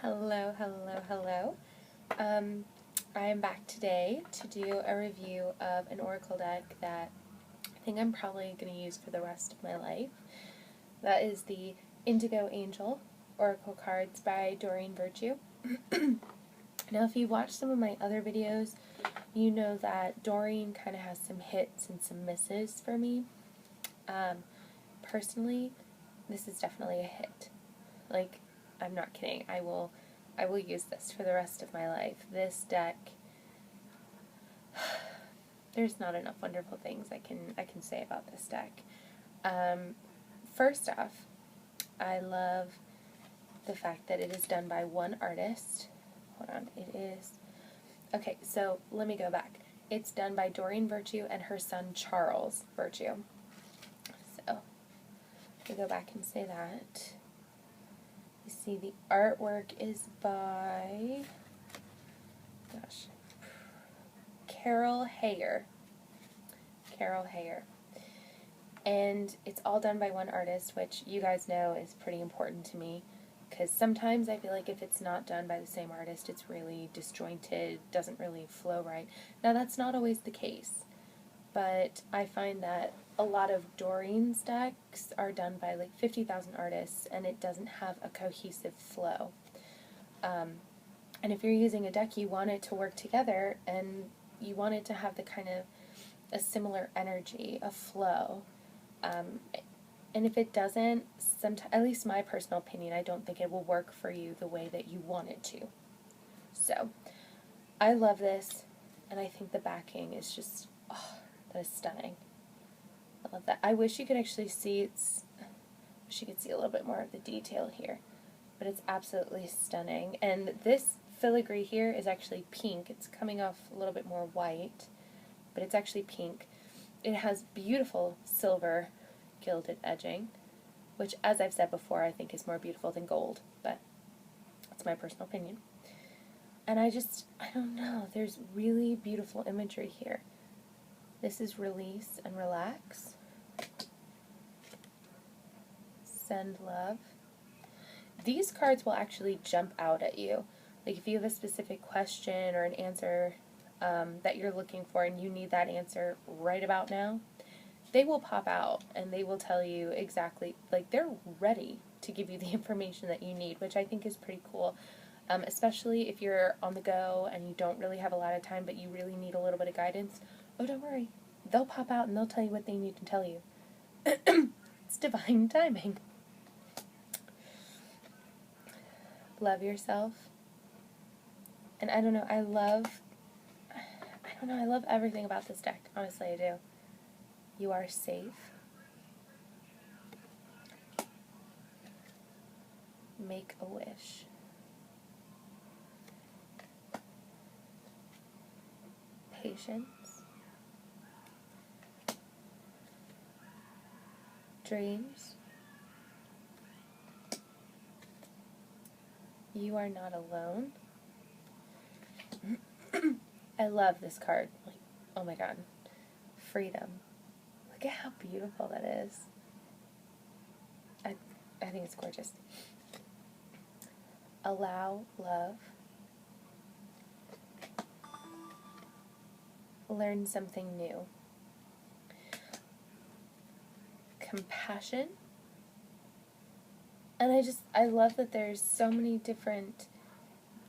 Hello, hello, hello. I am back today to do a review of an oracle deck that I think I'm probably going to use for the rest of my life. That is the Indigo Angel oracle cards by Doreen Virtue. Now, if you watched some of my other videos, you know that Doreen kind of has some hits and some misses for me. Personally, this is definitely a hit. Like, I'm not kidding. I will use this for the rest of my life. This deck, there's not enough wonderful things I can say about this deck. First off, I love the fact that it is done by one artist. Hold on, it is... Okay, so let me go back. It's done by Doreen Virtue and her son Charles Virtue. So, we go back and say that. You see the artwork is by, Carol Hayer. And it's all done by one artist, which you guys know is pretty important to me, because sometimes I feel like if it's not done by the same artist, it's really disjointed, doesn't really flow right. Now, that's not always the case, but I find that a lot of Doreen's decks are done by like 50,000 artists, and it doesn't have a cohesive flow. And if you're using a deck, you want it to work together, and you want it to have the kind of a similar energy, a flow. And if it doesn't, at least my personal opinion, I don't think it will work for you the way that you want it to. So, I love this, and I think the backing is just, that is stunning. I love that. I wish you could actually see wish you could see a little bit more of the detail here, but it's absolutely stunning. And this filigree here is actually pink. It's coming off a little bit more white, but it's actually pink. It has beautiful silver gilded edging, which, as I've said before, I think is more beautiful than gold, but that's my personal opinion. And I don't know, there's really beautiful imagery here. This is release and relax. Send love. These cards will actually jump out at you. Like if you have a specific question or an answer that you're looking for and you need that answer right about now, they will pop out and they will tell you exactly, like they're ready to give you the information that you need, which I think is pretty cool. Especially if you're on the go and you don't really have a lot of time, but you really need a little bit of guidance. Oh, don't worry. They'll pop out and they'll tell you what they need to tell you. It's divine timing. Love yourself. And I don't know, I love everything about this deck. Honestly, I do. You are safe. Make a wish. Patience. Dreams. You are not alone. I love this card. Like, oh my god. Freedom. Look at how beautiful that is. I think it's gorgeous. Allow love. Learn something new. Compassion. And I love that there's so many different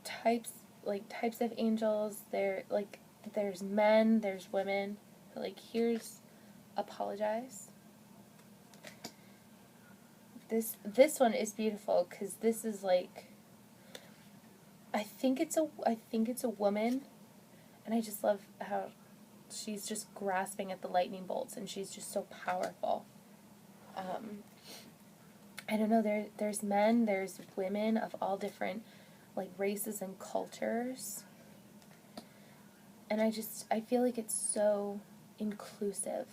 types of angels. There's men, there's women. Like, here's apologize. This one is beautiful because this is like, I think it's a woman, and I just love how she's just grasping at the lightning bolts, and she's just so powerful. I don't know, there's men, there's women of all different, like, races and cultures. And I feel like it's so inclusive.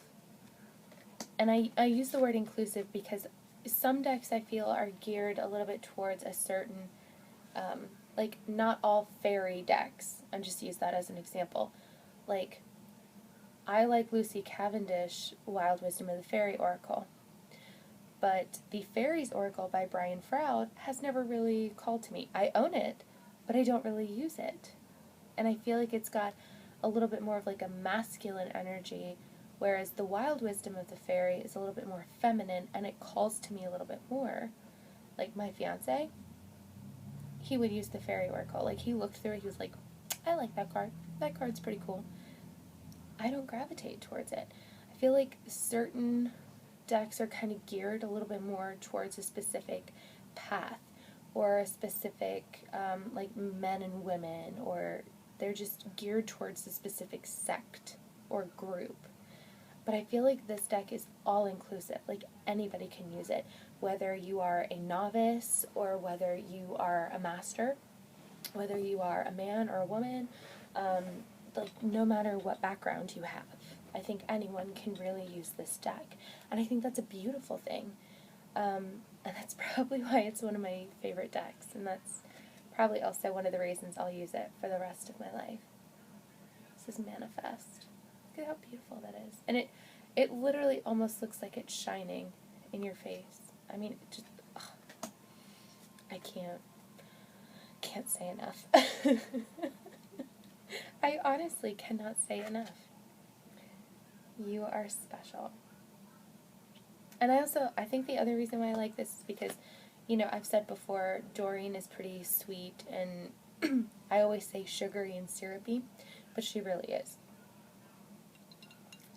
And I use the word inclusive because some decks I feel are geared a little bit towards a certain, like, not all fairy decks. I just use that as an example. Like, I like Lucy Cavendish, Wild Wisdom of the Fairy Oracle. But the Fairies Oracle by Brian Froud has never really called to me. I own it, but I don't really use it. And I feel like it's got a little bit more of like a masculine energy, whereas the Wild Wisdom of the Fairy is a little bit more feminine, and it calls to me a little bit more. Like my fiance, he would use the Fairy Oracle. Like, he looked through it, he was like, I like that card. That card's pretty cool. I don't gravitate towards it. I feel like certain decks are kind of geared a little bit more towards a specific path, or a specific, like, men and women, or they're just geared towards a specific sect or group. But I feel like this deck is all-inclusive. Like, anybody can use it, whether you are a novice or whether you are a master, whether you are a man or a woman, like, no matter what background you have. I think anyone can really use this deck, and I think that's a beautiful thing. And that's probably why it's one of my favorite decks, and that's probably also one of the reasons I'll use it for the rest of my life. This is Manifest. Look at how beautiful that is. And it literally almost looks like it's shining in your face. I mean, it just, I can't say enough. I honestly cannot say enough. You are special. And I think the other reason why I like this is because, you know, I've said before, Doreen is pretty sweet, and I always say sugary and syrupy, but she really is.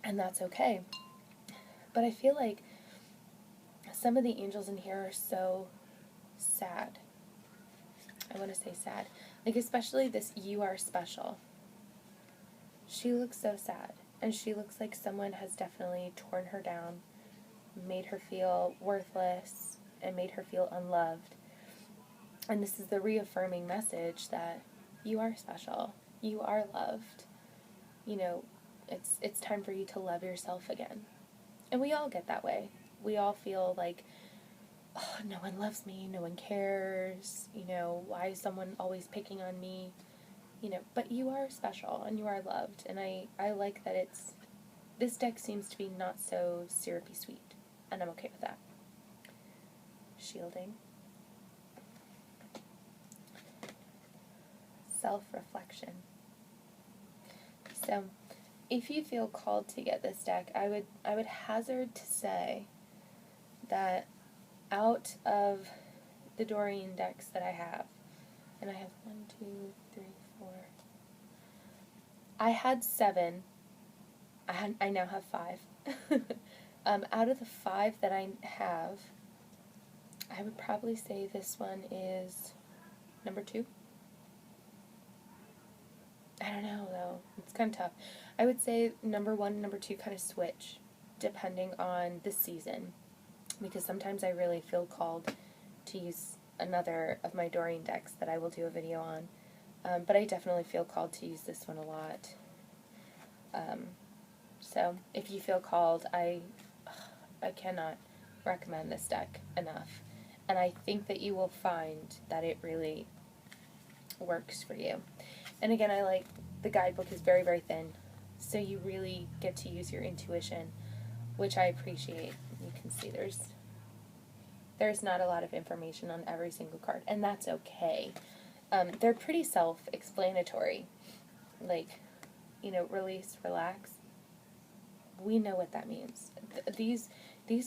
And that's okay. But I feel like some of the angels in here are so sad. I want to say sad. Like, especially this You Are Special. She looks so sad. And she looks like someone has definitely torn her down, made her feel worthless, and made her feel unloved. And this is the reaffirming message that you are special. You are loved. You know, it's time for you to love yourself again. And we all get that way. We all feel like, oh, no one loves me, no one cares, you know, why is someone always picking on me? You know, but you are special and you are loved, and I like that this deck seems to be not so syrupy sweet, and I'm okay with that. Shielding. Self-reflection. So, if you feel called to get this deck, I would hazard to say that out of the Doreen decks that I have, and I have 1, 2, 3, 4. I had 7. I now have 5. Out of the 5 that I have, I would probably say this one is number 2. I don't know, though. It's kind of tough. I would say number 1 and number 2 kind of switch, depending on the season, because sometimes I really feel called to use another of my Doreen decks that I will do a video on, but I definitely feel called to use this one a lot. So if you feel called, I cannot recommend this deck enough, and I think that you will find that it really works for you. And again, I like the guidebook is very, very thin, so you really get to use your intuition, which I appreciate. You can see there's not a lot of information on every single card, and that's okay. They're pretty self-explanatory, like, you know, release, relax. We know what that means. These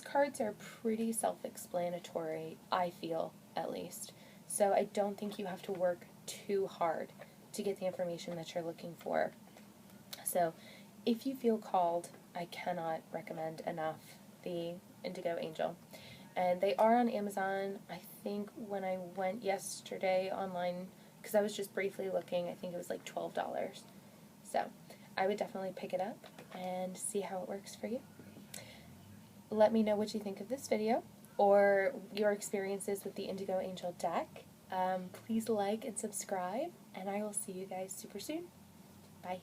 cards are pretty self-explanatory, I feel, at least. So I don't think you have to work too hard to get the information that you're looking for. So if you feel called, I cannot recommend enough the Indigo Angel. And they are on Amazon. I think when I went yesterday online, because I was just briefly looking, I think it was like $12. So I would definitely pick it up and see how it works for you. Let me know what you think of this video or your experiences with the Indigo Angel deck. Please like and subscribe, and I will see you guys super soon. Bye.